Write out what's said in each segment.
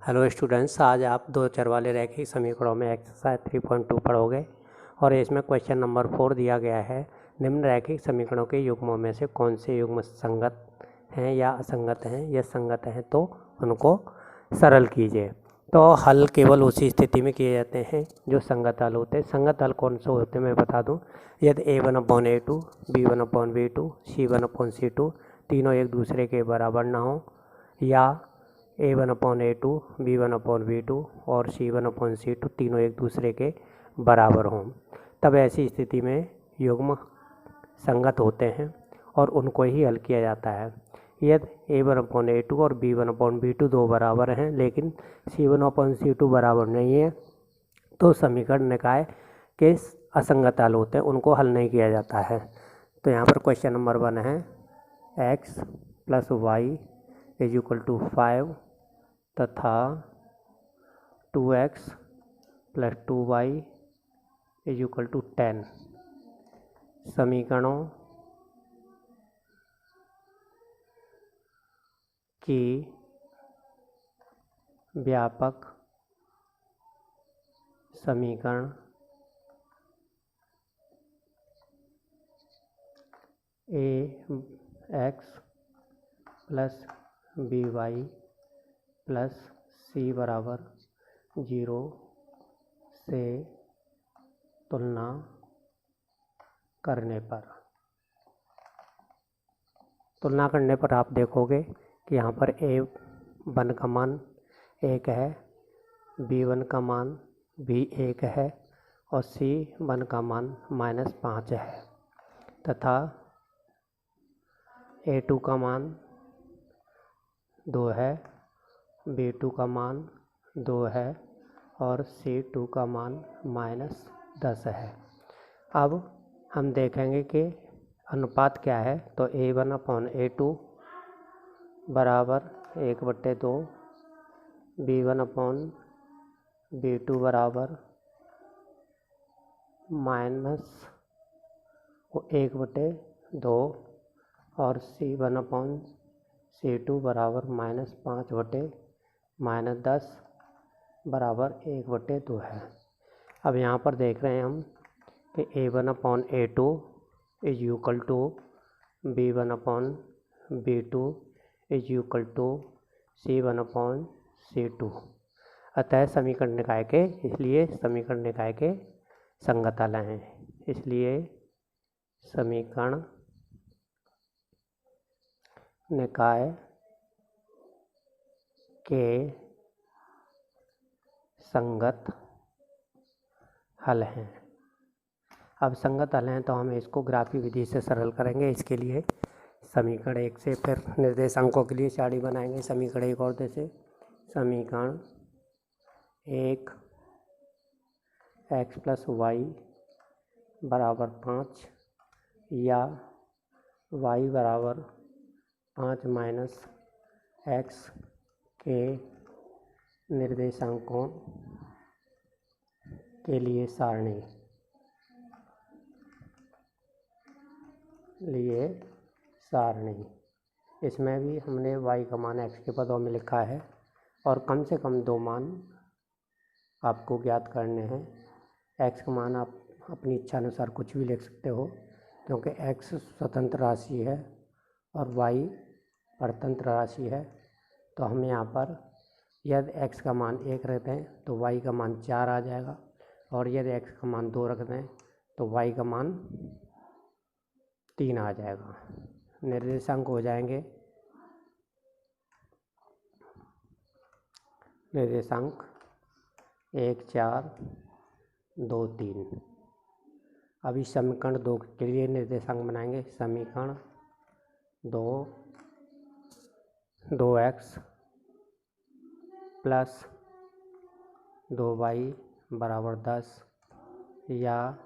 Hello students, आज आप दो चर वाले रैखिक समीकरणों में एक्सरसाइज 3.2 पढ़ोगे और इसमें क्वेश्चन नंबर 4 दिया गया है। निम्न रैखिक समीकरणों के युग्मों में से कौन से युग्म संगत हैं या असंगत हैं। यह संगत हैं तो उनको सरल कीजिए। तो हल केवल उसी स्थिति में किए जाते हैं जो संगत हल होते हैं। संगत हल कौन से होते हैं मैं बता दूं। यदि a1/a2, b1/b2, c1/c2 तीनों एक दूसरे के बराबर ना हो, या a1/a2, b1/b2 और c1/c2 तीनों एक दूसरे के बराबर हों, तब ऐसी स्थिति में युग्म संगत होते हैं और उनको ही हल किया जाता है। यदि a1/a2 और b1/b2 दो बराबर हैं लेकिन c1/c2 बराबर नहीं है, तो समीकरण निकाय के असंगत हल होते हैं, उनको हल नहीं किया जाता है। तो यहाँ पर क्वेश्चन नंबर 1 है x + y = 5 तथा 2x + 2y = 10 समीकरणों की व्यापक समीकरण ax + by + c = 0 से तुलना करने पर आप देखोगे कि यहाँ पर a1 का मान 1 है, b1 का मान भी 1 है और c1 का मान -5 है तथा a2 का मान 2 है, b2 का मान 2 है और c2 का मान -10 है। अब हम देखेंगे कि अनुपात क्या है। तो a1/a2 बराबर 1/2, b1/b2 बराबर -1/2 और c1/c2 बराबर -5/-10 बराबर 1/2 है। अब यहाँ पर देख रहे हैं हम कि a1/a2 = b1/b2 = c1/c2। अतः समीकरण निकाय के संगत हल हैं। इसलिए समीकरण निकाय के संगत हल हैं। अब संगत हल हैं तो हम इसको ग्राफी विधि से सरल करेंगे। इसके लिए समीकरण 1 से फिर निर्देशांकों के लिए सारणी बनाएंगे। समीकरण 1 और जैसे समीकरण 1 x + y = 5 या y = 5 - x के निर्देशांकों के लिए सारणी इसमें भी हमने y का मान x के पदों में लिखा है और कम से कम 2 मान आपको ज्ञात करने हैं। x का मान आप अपनी इच्छा अनुसार कुछ भी लिख सकते हो, क्योंकि x स्वतंत्र राशि है और y परतंत्र राशि है। तो हम यहाँ पर यदि x का मान 1 रखते हैं तो y का मान 4 आ जाएगा, और यदि x का मान 2 रखते हैं तो y का मान 3 आ जाएगा। निर्देशांक हो जाएंगे निर्देशांक 1, 4, 2, 3। अभी समीकरण 2 के लिए निर्देशांक बनाएंगे। समीकरण 2 2x + 2y = 10 या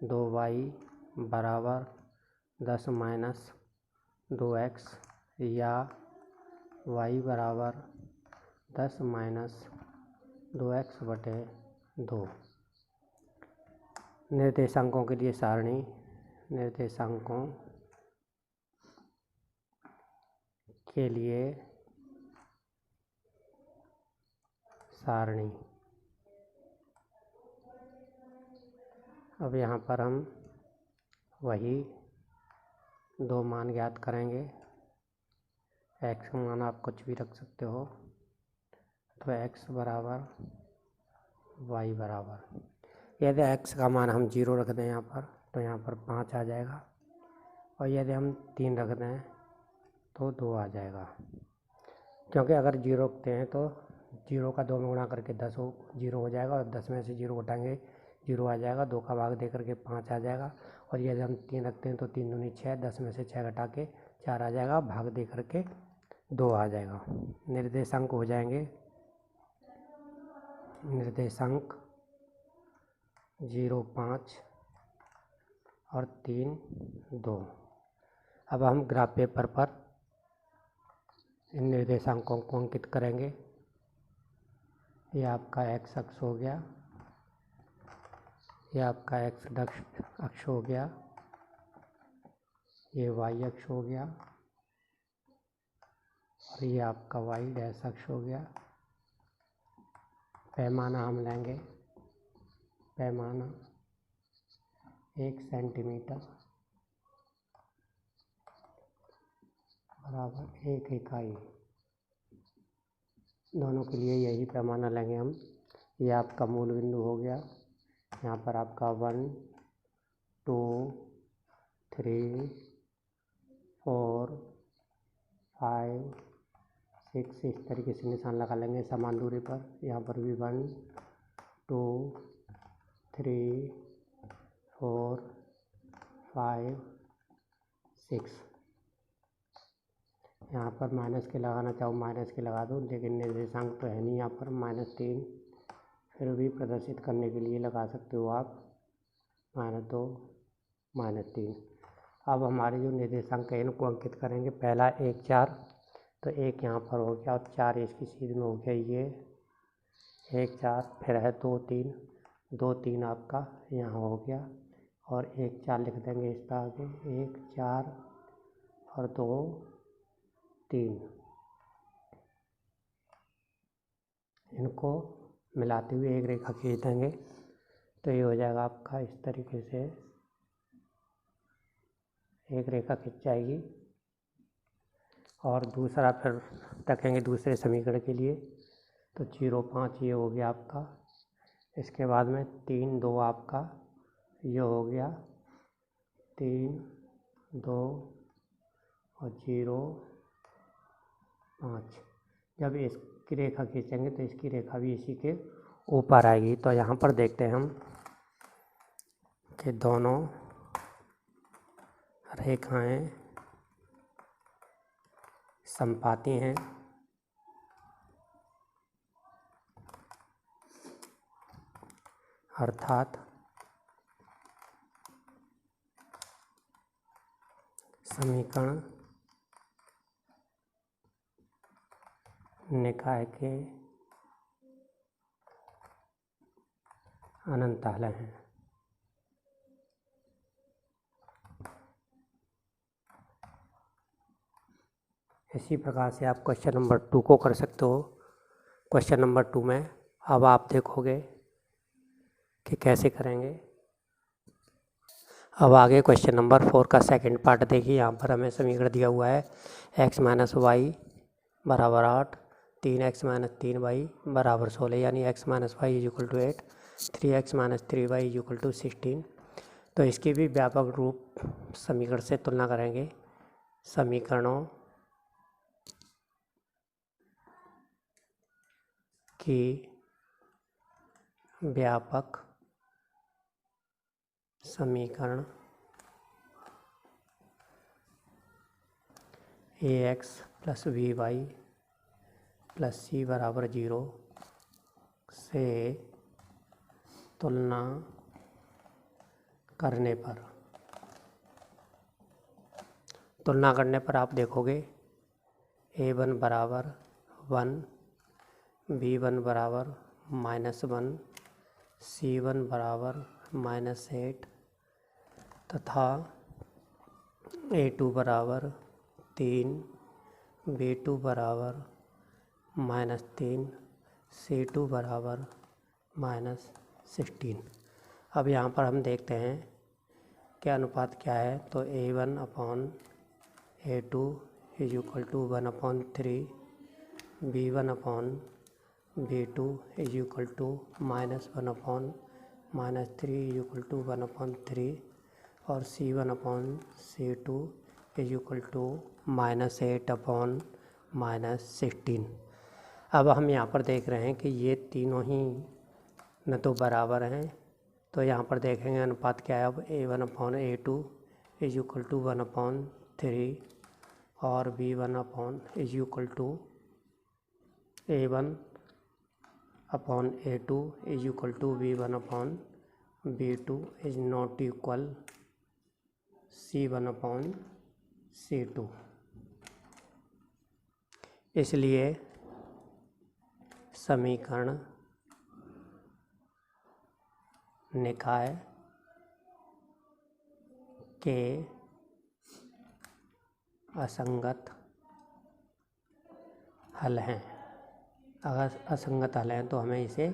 2y = 10 - 2x या y = 10 - 2x/2। निर्देशांकों के लिए सारणी निर्देशांकों के लिए सारणी। अब यहाँ पर हम वही दो मान ज्ञात करेंगे। x का मान आप कुछ भी रख सकते हो, तो x बराबर y बराबर, यदि x का मान हम 0 रख दें यहाँ पर, तो यहाँ पर 5 आ जाएगा, और यदि हम 3 रख दें तो 2 आ जाएगा। क्योंकि अगर 0 रखते हैं तो 0 का 2 में गुणा करके 0 हो जाएगा, और 10 में से 0 घटाएंगे 0 आ जाएगा, 2 का भाग दे करके 5 आ जाएगा, और यदि हम 3 रखते हैं तो 3 दूनी 6, 10 में से 6 घटा के 4 आ जाएगा, भाग दे करके 2 आ जाएगा। निर्देशांक हो जाएंगे, निर्देशांक 0, 5 और 3, 2। अब हम ग्राफ पेपर पर इन निर्देशांकों को अंकित करेंगे। ये आपका x अक्ष हो गया, ये आपका x अक्ष हो गया, ये y अक्ष हो गया, और ये आपका y डैश अक्ष हो गया। पैमाना हम लेंगे, पैमाना 1 सेंटीमीटर बराबर 1 इकाई। दोनों के लिए यही पैमाना लेंगे हम। ये आपका मूल बिंदु हो गया, यहाँ पर आपका 1, 2, 3, 4, 5, 6 इस तरीके से निशान लगा लेंगे समान दूरी पर। यहाँ पर भी 1, 2, 3, 4, 5, 6। यहाँ पर माइनस के लगाना चाहो माइनस के लगा दो, लेकिन निर्देशांक तो है नहीं यहाँ पर, -3 फिर भी प्रदर्शित करने के लिए लगा सकते हो आप, -2, -3। अब हमारे जो निर्देशांक है इनको अंकित करेंगे। पहला 1, 4, तो 1 यहाँ पर हो गया, और 4 इसकी सीध में हो गया, ये 1, 4, फिर है 2, 3, 2, 3 आपका यहाँ हो गया, और 1, 4 लिख देंगे इस पर आगे, 1, 4 और 2, 3। इनको मिलाते हुए एक रेखा खींच देंगे, तो ये हो जाएगा आपका इस तरीके से एक रेखा खींच जाएगी। और दूसरा फिर रखेंगे दूसरे समीकरण के लिए, तो 0, 5 ये हो गया आपका। इसके बाद में 3, 2 आपका ये हो गया, 3, 2 और 0, 5। जब इसकी रेखा खींचेंगे तो इसकी रेखा भी इसी के ऊपर आएगी। तो यहाँ पर देखते हैं हम कि दोनों रेखाएं समपाती हैं, अर्थात समीकरण निकाय के अनंतालय हैं। इसी प्रकार से आप क्वेश्चन नंबर 2 को कर सकते हो। क्वेश्चन नंबर 2 में अब आप देखोगे कि कैसे करेंगे। अब आगे क्वेश्चन नंबर 4 का सेकंड पार्ट देखिए। यहाँ पर हमें समीकरण दिया हुआ है x - y बराबर 8, 3x - 3y बराबर 16, यानी x - y = 8, 3x - 3y = 16। तो इसकी भी व्यापक रूप समीकरण से तुलना करेंगे। समीकरणों की व्यापक समीकरण ax + by + c बराबर 0 से तुलना करने पर आप देखोगे a1 बराबर 1, b1 बराबर -1, c1 बराबर -8 तथा a2 बराबर 3, b2 बराबर -3, C2 बराबर -16। अब यहाँ पर हम देखते हैं कि अनुपात क्या है। तो A1/A2 is equal to 1/3, B1/B2 is equal to -1/-3 is equal to 1/3 और C1/C2 इज इक्वल टू -8/-16। अब हम यहाँ पर देख रहे हैं कि ये तीनों ही न तो बराबर हैं, तो यहाँ पर देखेंगे अनुपात क्या है। अब A1/A2 इज इक्वल टू 1/3 और B1 is equal to A1/A2 is equal to B1/B2 is not equal C1/C2। इसलिए समीकरण निकाय के असंगत हल हैं। अगर असंगत हल हैं तो हमें इसे